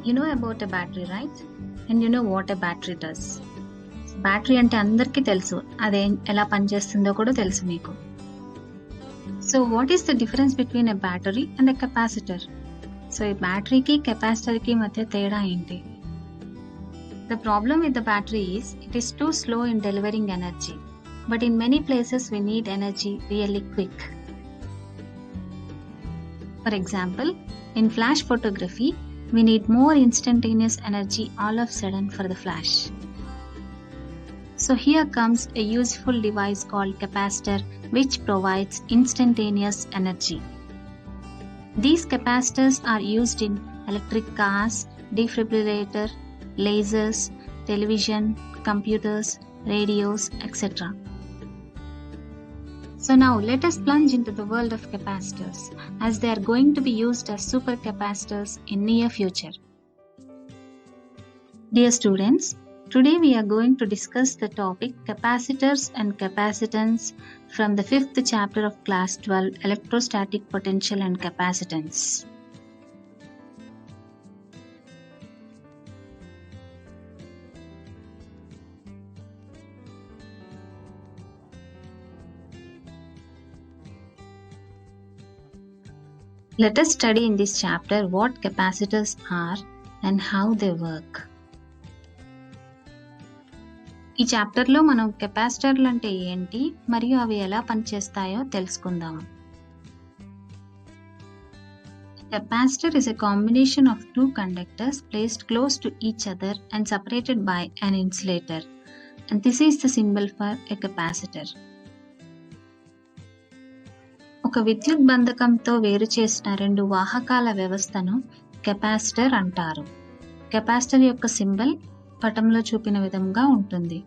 You know about a battery, right? And you know what a battery does. Battery అంటే అందరికీ తెలుసు, అదే ఎలా పనిచేస్తుందో కూడా తెలుసు మీకు. So what is the difference between a battery and a capacitor? So ఈ బ్యాటరీకి కెపాసిటర్కి మధ్య తేడా ఏంటి? The problem with the battery is it is too slow in delivering energy, but in many places we need energy really quick. For example, in flash photography, we need more instantaneous energy all of a sudden for the flash. So here comes a useful device called capacitor, which provides instantaneous energy. These capacitors are used in electric cars, defibrillator, lasers, television, computers, radios, etc. So now let us plunge into the world of capacitors, as they are going to be used as supercapacitors in near future. Dear students, today we are going to discuss the topic capacitors and capacitance from the 5th chapter of class 12, electrostatic potential and capacitance. Let us study in this chapter what capacitors are and how they work. ఈ చాప్టర్లో మనం కెపాసిటర్లు అంటే ఏంటి మరియు అవి ఎలా పనిచేస్తాయో తెలుసుకుందాం. Capacitor is a combination of two conductors placed close to each other and separated by an insulator, and this is the symbol for a capacitor. ఒక విద్యుత్ బంధకంతో వేరు చేసిన రెండు వాహకాల వ్యవస్థను కెపాసిటర్ అంటారు. కెపాసిటర్ యొక్క సింబల్ పటంలో చూపిన విధంగా ఉంటుంది.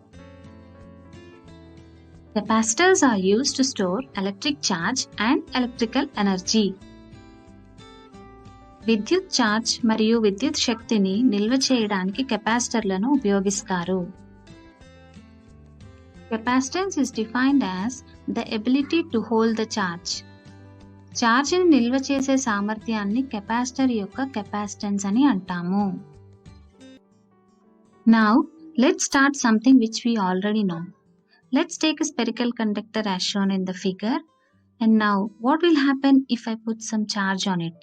Capacitors are used to store electric charge and electrical energy. విద్యుత్ ఛార్జ్ మరియు విద్యుత్ శక్తిని నిల్వ చేయడానికి కెపాసిటర్లను ఉపయోగిస్తారు. Capacitance is defined as the ability to hold the charge. ఛార్జ్ని నిల్వ చేసే సామర్థ్యాన్ని కెపాసిటర్ యొక్క కెపాసిటెన్స్ అని అంటాము. Now, let's start something which we already know. Let's take a spherical conductor as shown in the figure. And now, what will happen if I put some charge on it?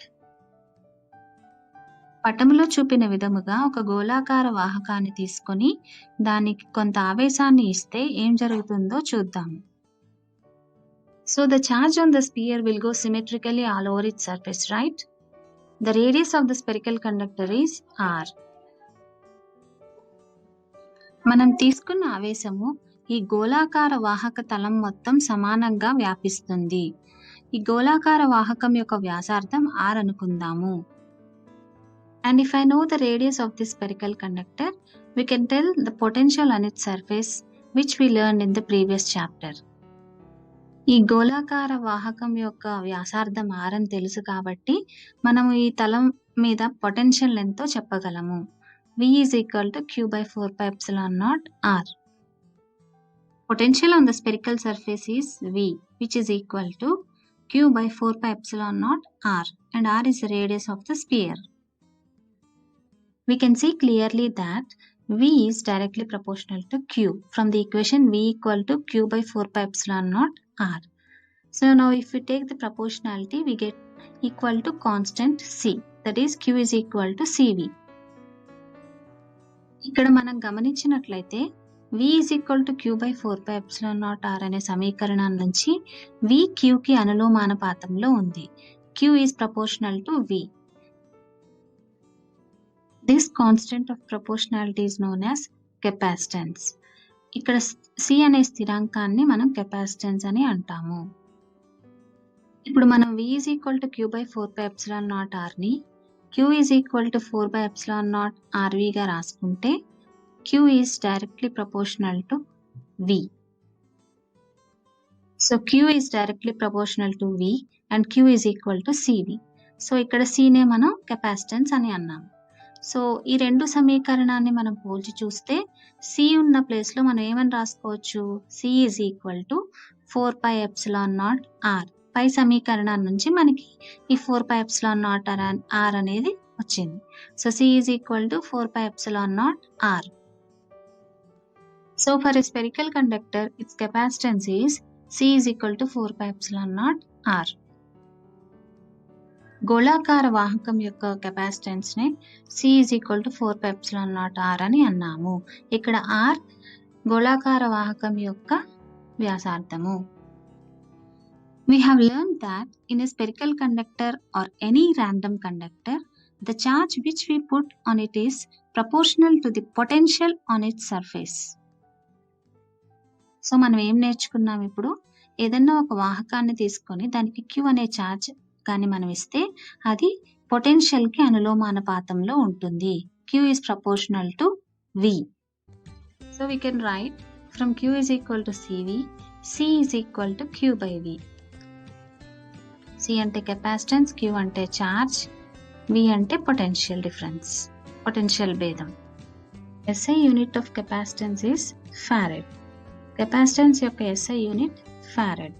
పటములో చూపిన విధముగా ఒక గోళాకార వాహకాన్ని తీసుకొని దానికి కొంత ఆవేశాన్ని ఇస్తే ఏం జరుగుతుందో చూద్దాం. So the charge on the sphere will go symmetrically all over its surface, right? The radius of the spherical conductor is r. మనం తీసుకున్న ఆవేశము ఈ గోళాకార వాహక తలం మొత్తం సమానంగా వ్యాపిస్తుంది. ఈ గోళాకార వాహకం యొక్క వ్యాసార్థం r అనుకుందాము. And if I know the radius of this spherical conductor, we can tell the potential on its surface, which we learned in the previous chapter. ఈ గోళాకార వాహకం యొక్క వ్యాసార్థం r అని తెలుసు కాబట్టి మనము ఈ తలం మీద పొటెన్షియల్ ఎంతో చెప్పగలము. V is equal to Q by 4 pi epsilon naught r. Potential on the spherical surface is V, which is equal to Q by 4 pi epsilon naught r, and r is the radius of the sphere. We can see clearly that V is directly proportional to Q from the equation V equal to Q by 4 pi epsilon naught R. So now if we take the proportionality, we get equal to constant C, that is Q is equal to CV. ఇక్కడ మనం గమనించినట్లయితే V is equal to Q by 4 pi epsilon naught R అనే సమీకరణం నుంచి V Q కి అనులోమానుపాతంలో ఉంది. Q is proportional to V. This constant of proportionality is known as capacitance. ఇక్కడ C అనే స్థిరాంకాన్ని మనం capacitance అని అంటాము. ఇప్పుడు మనం V is equal to Q by 4 pi epsilon naught R ని Q is equal to 4 by epsilon naught RV గా రాసుకుంటే Q is directly proportional to V. So Q is directly proportional to V and Q is equal to CV. So ఇక్కడ C నే మనం capacitance అని అన్నాము. So ఈ రెండు సమీకరణాన్ని మనం పోల్చి చూస్తే C ఉన్న ప్లేస్లో మనం ఏమని రాసుకోవచ్చు? C is equal to 4 pi epsilon naught R. పై సమీకరణం నుంచి మనకి ఈ 4 pi epsilon naught R అనేది వచ్చింది. So C is equal to 4 pi epsilon naught R. So for a spherical conductor, its capacitance is C is equal to 4 pi epsilon naught R. గోళాకార వాహకం యొక్క capacitance ని C is equal to 4 pi epsilon naught R అని అన్నాము. ఇక్కడ R గోళాకార వాహకం యొక్క వ్యాసార్థము. We have learned that in a spherical conductor or any random conductor, the charge which we put on it is proportional to the potential on its surface. So మనం ఏం నేర్చుకున్నాం ఇప్పుడు? ఏదన్నా ఒక వాహకాన్ని తీసుకొని దానికి Q అనే ఛార్జ్ కానీ మనం ఇస్తే అది పొటెన్షియల్ కి అనులోమానుపాతంలో ఉంటుంది. Q is proportional to V. So we can write from Q is equal to CV, C is equal to Q by V. C అంటే కెపాసిటెన్స్, Q అంటే ఛార్జ్, V అంటే పొటెన్షియల్ డిఫరెన్స్, పొటెన్షియల్ భేదం. SI unit of capacitance is farad. Capacitance యొక్క SI unit farad.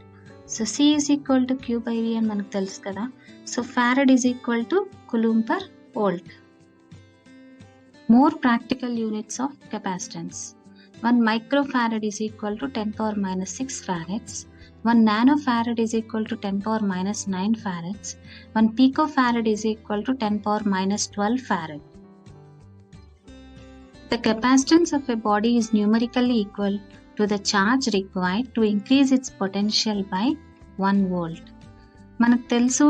So C is equal to Q by V అని మనకు తెలుసు కదా. So farad is equal to coulomb per volt. More practical units of capacitance. 1 microfarad is equal to 10 power minus 6 farads. 1 nanofarad is equal to 10 power minus 9 farads. 1 picofarad is equal to 10 power minus 12 farad. The capacitance of a body is numerically equal to the charge required to increase its potential by 1 volt. మనకు తెలుసు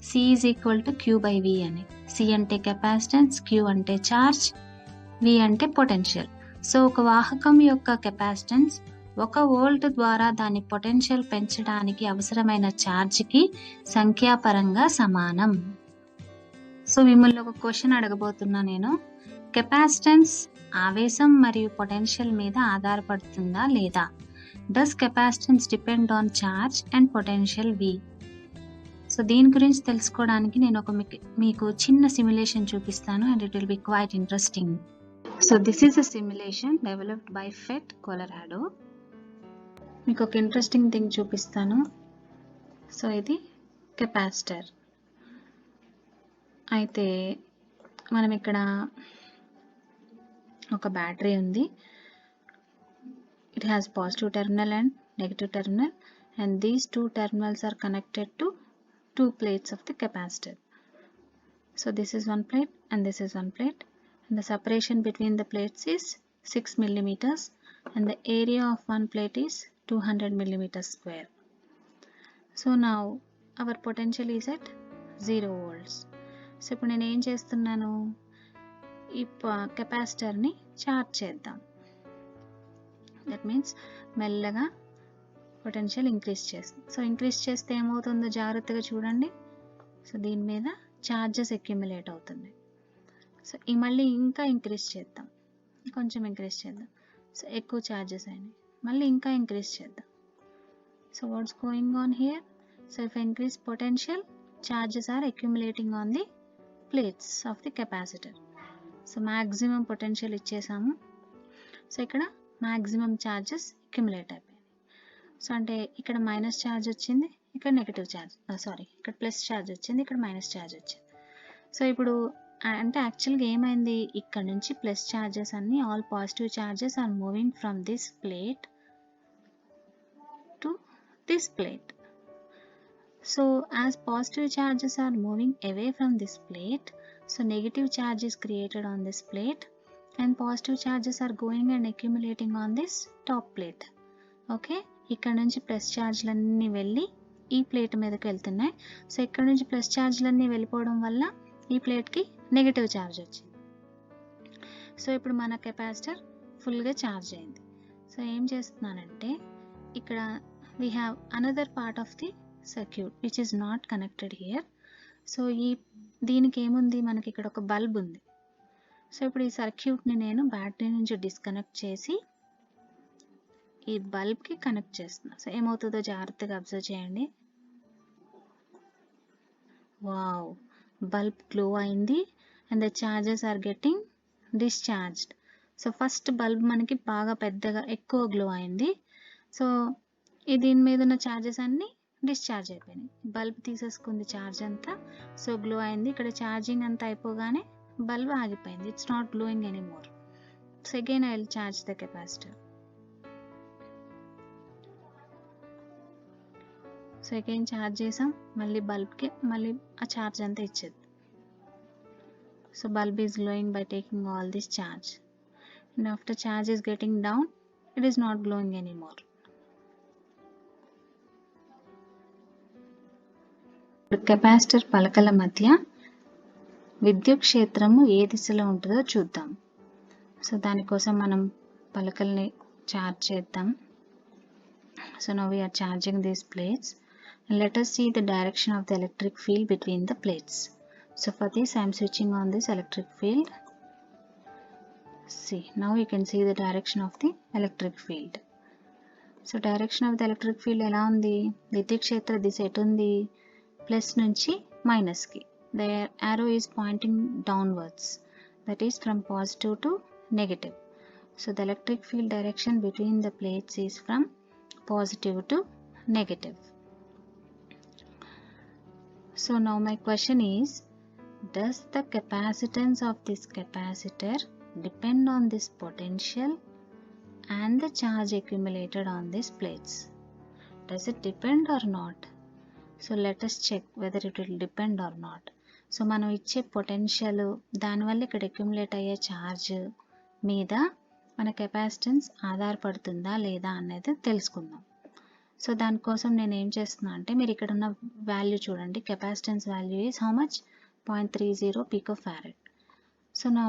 C is equal to Q by V అని. C అంటే capacitance, Q అంటే charge, V అంటే potential. So ఒక వాహకం యొక్క capacitance 1 volt ద్వారా దాని పొటెన్షియల్ పెంచడానికి అవసరమైన ఛార్జ్కి సంఖ్యాపరంగా సమానం. సో మిమ్మల్ని ఒక క్వశ్చన్ అడగబోతున్నా నేను. కెపాసిటెన్స్ ఆవేశం మరియు పొటెన్షియల్ మీద ఆధారపడుతుందా లేదా? Does capacitance depend on charge and potential V? So దీని గురించి తెలుసుకోవడానికి నేను మీకు చిన్న సిమ్యులేషన్ చూపిస్తాను and it will be quite interesting. So this is a simulation developed by FET Colorado. మీకు ఒక ఇంట్రెస్టింగ్ థింగ్ చూపిస్తాను. సో ఇది కెపాసిటర్. అయితే మనం ఇక్కడ ఒక బ్యాటరీ ఉంది. It has positive terminal and negative terminal and these 2 terminals are connected to 2 plates of the capacitor. So this is one plate and this is one plate, and the separation between the plates is 6 millimeters and the area of one plate is 200 millimeters square. So now our potential is at 0 volts. So ఇప్పుడు నేను ఏం చేస్తున్నాను, ఈ కెపాసిటర్ని charge చేద్దాం. That means మెల్లగా potential increase చేస్తాం. So increase చేస్తే ఏమవుతుందో జాగ్రత్తగా చూడండి. సో దీని మీద ఛార్జెస్ అక్యుములేట్ అవుతుంది. సో ఈ మళ్ళీ ఇంకా ఇంక్రీజ్ చేద్దాం, కొంచెం ఇంక్రీజ్ చేద్దాం. సో ఎక్కువ ఛార్జెస్ అయినాయి, మళ్ళీ ఇంకా ఇంక్రీజ్ చేద్దాం. So what's going on here? So if increase potential, charges are accumulating on the plates of the capacitor. So maximum potential ఇచ్చేసాము. సో ఇక్కడ మ్యాక్సిమం ఛార్జెస్ అక్యుములేట్ అయిపోయాయి. సో అంటే ఇక్కడ మైనస్ ఛార్జ్ వచ్చింది, ఇక్కడ నెగటివ్ ఛార్జ్, ఇక్కడ plus charge వచ్చింది, ఇక్కడ మైనస్ ఛార్జ్ వచ్చింది. సో ఇప్పుడు అంటే యాక్చువల్గా ఏమైంది, ఇక్కడ నుంచి ప్లస్ ఛార్జెస్ అన్ని all positive charges are moving from this plate to this plate. So as positive charges are moving away from this plate, so negative charge is created on this plate and positive charges are going and accumulating on this top plate. Okay, ఇక్కడ నుంచి plus ఛార్జ్లన్నీ వెళ్ళి ఈ plate మీదకి వెళ్తున్నాయి. So ఇక్కడ నుంచి plus ఛార్జ్లన్నీ వెళ్ళిపోవడం వల్ల ఈ ప్లేట్కి నెగటివ్ ఛార్జ్ వచ్చింది. సో ఇప్పుడు మన కెపాసిటర్ ఫుల్గా ఛార్జ్ అయింది. సో ఏం చేస్తున్నానంటే ఇక్కడ we have another part of the circuit which is not connected here. So దీనికి ఏముంది, మనకి ఇక్కడ ఒక బల్బ్ ఉంది. సో ఇప్పుడు ఈ సర్క్యూట్ని నేను బ్యాటరీ నుంచి డిస్కనెక్ట్ చేసి ఈ బల్బ్కి కనెక్ట్ చేస్తున్నా. సో ఏమవుతుందో జాగ్రత్తగా అబ్జర్వ్ చేయండి. వావ్, బల్బ్ గ్లో అయింది and the charges are getting discharged. So first bulb మనకి బాగా పెద్దగా ఎక్కువ గ్లో అయింది. సో దీని మీద ఉన్న చార్జెస్ అన్నీ డిశ్చార్జ్ అయిపోయినాయి. బల్బ్ తీసేసుకుంది ఛార్జ్ అంతా. సో గ్లో అయింది. ఇక్కడ ఛార్జింగ్ అంతా అయిపోగానే బల్బ్ ఆగిపోయింది. It's not glowing anymore. So again I will charge the capacitor. So again charge చేసాం. మళ్ళీ బల్బ్కి మళ్ళీ ఆ ఛార్జ్ అంతా ఇచ్చేది. So bulb is glowing by taking all this charge, and after charge is getting down, it is not glowing anymore. Capacitor పలకల మధ్య విద్యుత్ క్షేత్రము ఏ దిశలో ఉంటుందో చూద్దాం. సో దానికోసం మనం పలకల్ని ఛార్జ్ చేద్దాం. So now we are charging these plates, and let us see the direction of the electric field between the plates. So for this I am switching on this electric field. See, now you can see the direction of the electric field. So direction of the electric field ఎలా ఉంది? విద్యుత్ క్షేత్ర దిశ ఎటు ఉంది? Plus నుంచి minus కి. The arrow is pointing downwards, that is from positive to negative. So the electric field direction between the plates is from positive to negative. So now my question is, does the capacitance of this capacitor depend on this potential and the charge accumulated on these plates? Does it depend or not? So let us check whether it will depend or not. So మనం ఇచ్చే potential దానివల్ల ఇక్కడ accumulate అయ్యే charge మీద మన capacitance ఆధారపడుతుందా లేదా అనేది తెలుసుకుందాం. సో దానికోసం నేను ఏం చేస్తున్నా అంటే, మీరు ఇక్కడ ఉన్న వాల్యూ చూడండి. Capacitance value is how much? 0.30 picofarad. So నా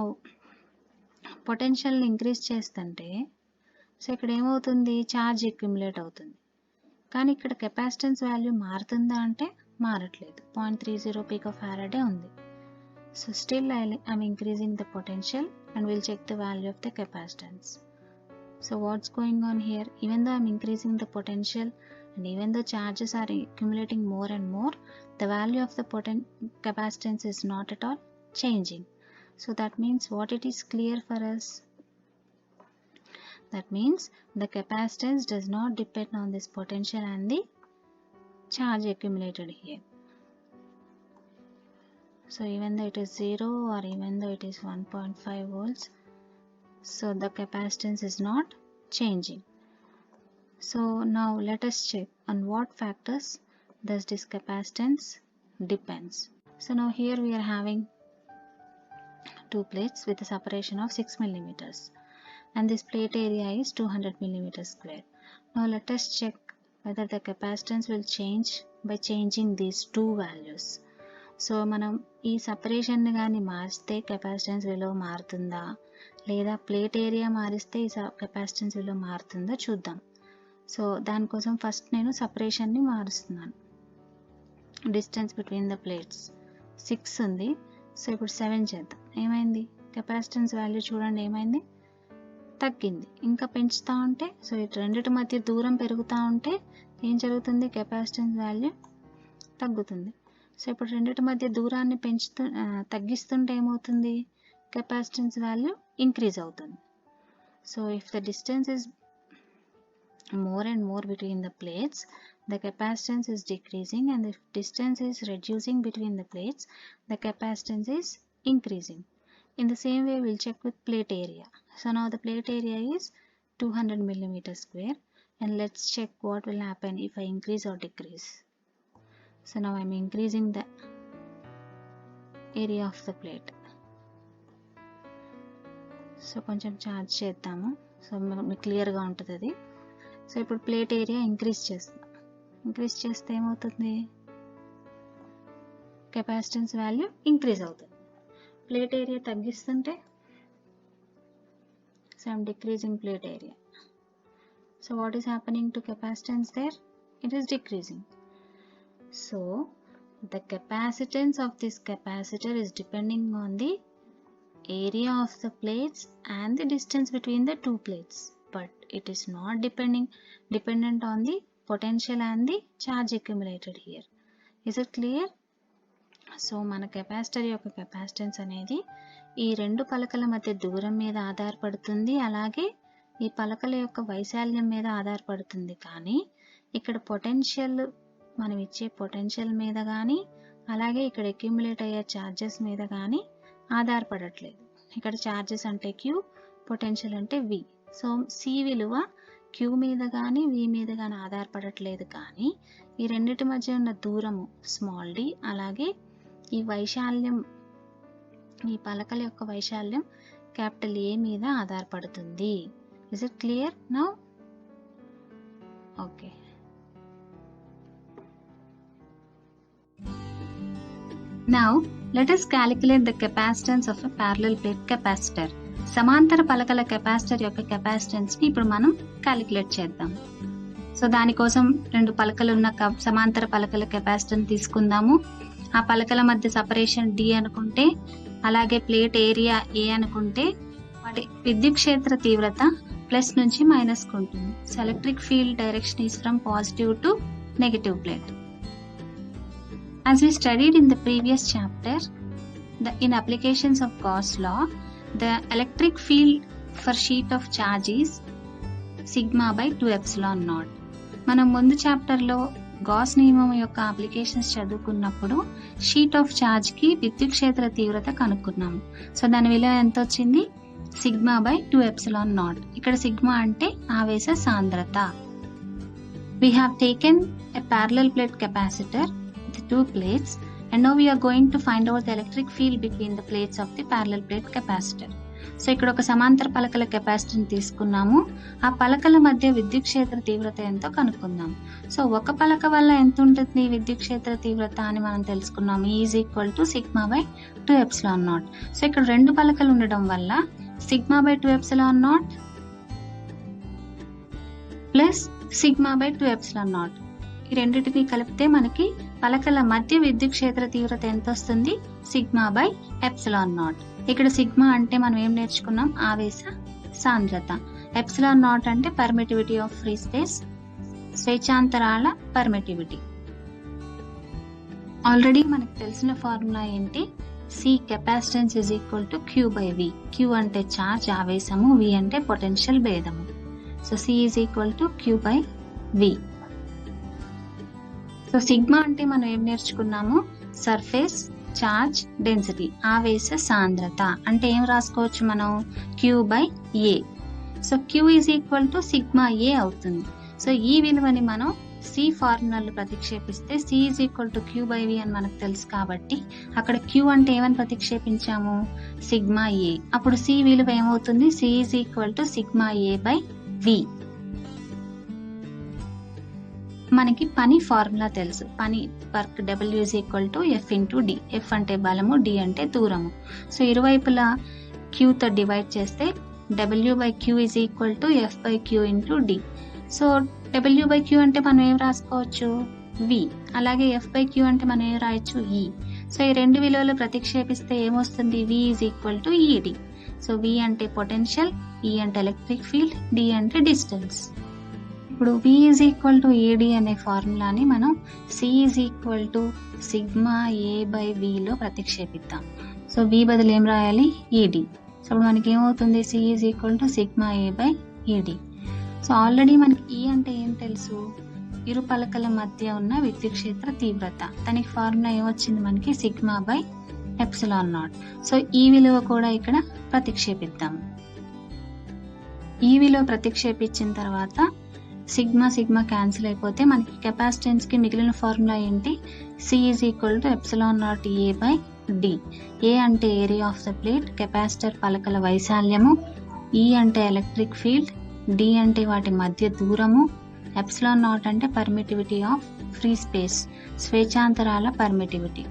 పొటెన్షియల్ని ఇంక్రీజ్ చేస్తుంటే సో ఇక్కడ ఏమవుతుంది? ఛార్జ్ అక్యుములేట్ అవుతుంది. కానీ ఇక్కడ కెపాసిటెన్స్ వాల్యూ మారుతుందా అంటే మారట్లేదు. 0.30 పికోఫారడే ఉంది. So still I'm increasing the potential and will check the value of the capacitance. So what's going on here? Even though I'm increasing the potential and even though charges are accumulating more and more, the value of the capacitance is not at all changing. So that means what it is clear for us? That means the capacitance does not depend on this potential and the charge accumulated here. So even though it is 0 or even though it is 1.5 volts, so the capacitance is not changing. So now let us check on what factors does this capacitance depends. So now here we are having two plates with a separation of 6 millimeters, and this plate area is 200 millimeters square. Now let us check whether the capacitance will change by changing these two values. So మనం ఈ సపరేషన్ని కానీ మారిస్తే capacitance విలువ మారుతుందా, లేదా plate area మారిస్తే ఈ capacitance విలువ మారుతుందా చూద్దాం. సో దానికోసం ఫస్ట్ నేను సపరేషన్ని మారుస్తున్నాను. డిస్టెన్స్ బిట్వీన్ ద ప్లేట్స్ 6 ఉంది. సో ఇప్పుడు 7 చేద్దాం. ఏమైంది? కెపాసిటెన్స్ వాల్యూ చూడండి ఏమైంది? తగ్గింది. ఇంకా పెంచుతూ ఉంటే, సో ఇటు రెండిటి మధ్య దూరం పెరుగుతూ ఉంటే ఏం జరుగుతుంది? కెపాసిటెన్స్ వాల్యూ తగ్గుతుంది. సో ఇప్పుడు రెండిటి మధ్య దూరాన్ని తగ్గిస్తుంటే ఏమవుతుంది? కెపాసిటెన్స్ వాల్యూ ఇంక్రీజ్ అవుతుంది. So if the distance is more and more between the plates, the capacitance is decreasing, and if distance is reducing between the plates, the capacitance is increasing. In the same way, we'll check with plate area. So now the plate area is 200 millimeters square, and let's check what will happen if I increase or decrease. So now I'm increasing the area of the plate. So కొంచెం charge చేద్దాము. So మీకు క్లియర్గా ఉంటుంది అది. So ఇప్పుడు plate area increase చేస్తాం. Increase చేస్తే ఏమవుతుంది? కెపాసిటెన్స్ వాల్యూ ఇంక్రీజ్ అవుతుంది. ప్లేట్ ఏరియా తగ్గిస్తుంటే, so I'm decreasing plate area. So what is happening to capacitance there? It is decreasing. So the capacitance of this capacitor is depending on the area of the plates and the distance between the two plates, but it is not dependent on the potential and the charge accumulated here. Is it clear? So మన capacitor యొక్క capacitance అనేది ఈ రెండు పలకల మధ్య దూరం మీద ఆధారపడుతుంది, అలాగే ఈ పలకల యొక్క వైశాల్యం మీద ఆధారపడుతుంది. కానీ ఇక్కడ పొటెన్షియల్ మనం ఇచ్చే పొటెన్షియల్ మీద కానీ అలాగే ఇక్కడ అక్యుములేట్ అయ్యే ఛార్జెస్ మీద కానీ ఆధారపడట్లేదు. ఇక్కడ ఛార్జెస్ అంటే క్యూ, పొటెన్షియల్ అంటే వి. సో సి విలువ క్యూ మీద కానీ వి మీద కానీ ఆధారపడట్లేదు, కానీ ఈ రెండిటి మధ్య ఉన్న దూరము స్మాల్ డి అలాగే ఈ వైశాల్యం, ఈ పలకల యొక్క వైశాల్యం క్యాపిటల్ ఏ మీద ఆధారపడుతుంది. Is it clear now? Okay. Now let us calculate the capacitance of a parallel plate capacitor. సమాంతర పలకల కెపాసిటర్ యొక్క కెపాసిటెన్స్ ని ఇప్పుడు మనం క్యాలిక్యులేట్ చేద్దాం. సో దానికోసం రెండు పలకలు ఉన్న సమాంతర పలకల కెపాసిటర్ తీసుకుందాము. ఆ పలకల మధ్య సపరేషన్ డి అనుకుంటే, అలాగే ప్లేట్ ఏరియా ఏ అనుకుంటే, వాటి విద్యుత్ క్షేత్ర తీవ్రత ప్లస్ నుంచి మైనస్ కు ఉంటుంది. So electric field direction is from positive to negative plate. As we studied in the previous chapter, in applications of Gauss law, the electric field for sheet of charge is sigma by 2 epsilon naught. మనం ముందు చాప్టర్లో gas నియమం యొక్క applications చదువుకున్నప్పుడు sheet of charge కి విద్యుత్ క్షేత్ర తీవ్రత కనుక్కున్నాము. సో దాని విలువ ఎంత వచ్చింది? Sigma by 2 epsilon naught. ఇక్కడ సిగ్మా అంటే ఆవేశ సాంద్రత. We have taken a parallel plate capacitor, two plates, and now we are going to find out the electric field between the plates of the parallel plate capacitor. So ఇక్కడ ఒక సమాంతర పలకల capacitor తీసుకున్నాము. ఆ పలకల మధ్య విద్యుత్ క్షేత్ర తీవ్రత ఎంతో కనుక్కుందాం. సో ఒక పలక వల్ల ఎంత ఉంటుంది విద్యుత్ క్షేత్ర తీవ్రత అని మనం తెలుసుకున్నాము. Is equal to sigma by 2 epsilon naught. So ఇక్కడ రెండు పలకలు ఉండడం వల్ల sigma by 2 epsilon naught plus sigma by 2 epsilon naught, ఈ రెండింటిని కలిపితే మనకి పలకల మధ్య విద్యుత్ క్షేత్ర తీవ్రత ఎంత వస్తుంది? Sigma by epsilon naught. ఇక్కడ సిగ్మా అంటే మనం ఏం నేర్చుకున్నాం? ఆవేశ సాంద్రత. ఎప్సిలాన్ నాట్ అంటే పర్మిటివిటీ ఆఫ్ ఫ్రీ స్పేస్, స్వేచ్ఛాంతరాల పర్మిటివిటీ. ఆల్రెడీ మనకు తెలిసిన ఫార్ములా ఏంటి? C capacitance is equal to Q by V. Q అంటే చార్జ్ ఆవేశము, వి అంటే పొటెన్షియల్ భేదము. So C is equal to Q by V. So sigma అంటే మనం ఏం నేర్చుకున్నాము? సర్ఫేస్ చార్జ్ డెన్సిటీ, ఆవేశ సాంద్రత. అంటే ఏం రాసుకోవచ్చు మనం? Q by A. So Q is equal to sigma A అవుతుంది. సో ఈ విలువని మనం సి ఫార్ములాలో ప్రతిక్షేపిస్తే C is equal to Q by V అని మనకు తెలుసు కాబట్టి అక్కడ క్యూ అంటే ఏమని ప్రతిక్షేపించాము? సిగ్మా ఏ. అప్పుడు సి విలువ ఏమవుతుంది? C is equal to sigma A by V. మనకి పని ఫార్ములా తెలుసు. పని work W is equal to F into D. F అంటే బలము, డి అంటే దూరము. సో ఇరువైపులా క్యూతో డివైడ్ చేస్తే W by Q is equal to F by Q into D. So W by Q అంటే మనం ఏం రాసుకోవచ్చు? వి. అలాగే ఎఫ్ బై క్యూ అంటే మనం ఏం రాయొచ్చు? ఈ. సో ఈ రెండు విలువలు ప్రతిక్షేపిస్తే ఏమొస్తుంది? V is equal to ED. So V అంటే పొటెన్షియల్, ఈ అంటే ఎలక్ట్రిక్ ఫీల్డ్, డి అంటే డిస్టెన్స్. ఇప్పుడు V is equal to ED అనే ఫార్ములాని మనం C is equal to sigma A by విలో ప్రతిక్షేపిద్దాం. సో V బదులు ఏం రాయాలి? ఈడి. సో ఇప్పుడు మనకి ఏమవుతుంది? C is equal to sigma A by ఈడి. సో ఆల్రెడీ మనకి E అంటే ఏం తెలుసు? ఇరు పలకల మధ్య ఉన్న విద్యుత్ క్షేత్ర తీవ్రత. దానికి ఫార్ములా ఏమొచ్చింది మనకి? Sigma by epsilon not. So ఈ విలువ కూడా ఇక్కడ ప్రతిక్షేపిద్దాం. ఈ విలువ ప్రతిక్షేపించిన తర్వాత సిగ్మా సిగ్మా క్యాన్సిల్ అయిపోతే మనకి కెపాసిటెన్స్ కి మిగిలిన ఫార్ములా ఏంటి? C is equal to epsilon naught A by D. A అంటే area of the plate, capacitor పలకల వైశాల్యము, ఈ అంటే ఎలక్ట్రిక్ ఫీల్డ్, డి అంటే వాటి మధ్య దూరము, ఎప్సిలాన్ నాట్ అంటే పర్మిటివిటీ ఆఫ్ ఫ్రీ స్పేస్, స్వేచ్ఛాంతరాల permittivity.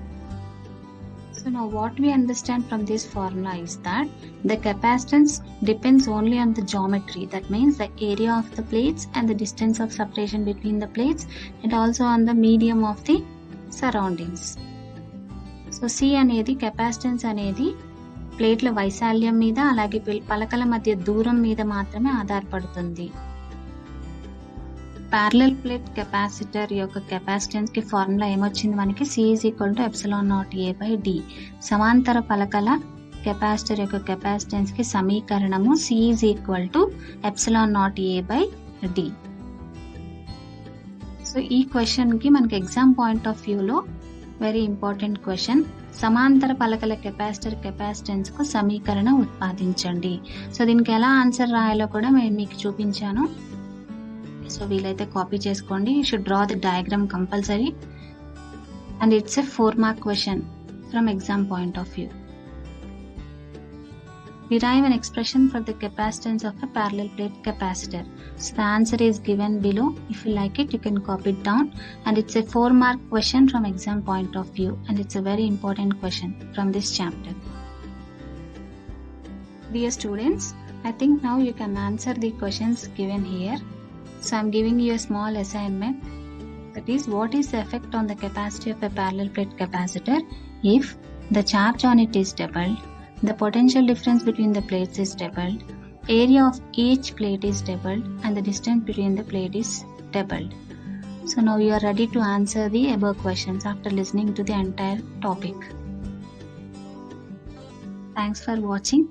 So now what we understand from this formula is that the capacitance depends only on the geometry. That means the area of the plates and the distance of separation between the plates, and also on the medium of the surroundings. So C అనేది capacitance అనేది ప్లేట్ల వైశాల్యం మీద అలాగే పలకల మధ్య దూరం మీద మాత్రమే ఆధారపడుతుంది. ప్యారలల్ ప్లేట్ కెపాసిటర్ యొక్క కెపాసిటెన్స్ కి ఫార్ములా ఏమొచ్చింది మనకి? C is equal to epsilon naught A by d. సమాంతర పలకల కెపాసిటర్ యొక్క కెపాసిటెన్స్ కి సమీకరణము C is equal to epsilon naught A by d. So ఈ క్వశ్చన్కి మనకి ఎగ్జామ్ పాయింట్ ఆఫ్ వ్యూలో వెరీ ఇంపార్టెంట్ క్వశ్చన్. సమాంతర పలకల కెపాసిటర్ కెపాసిటెన్స్కు సమీకరణ ఉత్పాదించండి. సో దీనికి ఎలా ఆన్సర్ రాయాలో కూడా నేను మీకు చూపించాను. సో వీలైతే కాపీ చేసుకోండి. You should draw the diagram compulsory and it's a 4 mark question from exam point of view. Derive an expression for the capacitance of a parallel plate capacitor. So the answer is given below. If you like it, you can copy it down. And it's a 4 mark question from exam point of view. And it's a very important question from this chapter. Dear students, I think now you can answer the questions given here. So I'm giving you a small assignment. That is, what is the effect on the capacity of a parallel plate capacitor if the charge on it is doubled, the potential difference between the plates is doubled, area of each plate is doubled, and the distance between the plate is doubled. So now you are ready to answer the above questions after listening to the entire topic. Thanks for watching.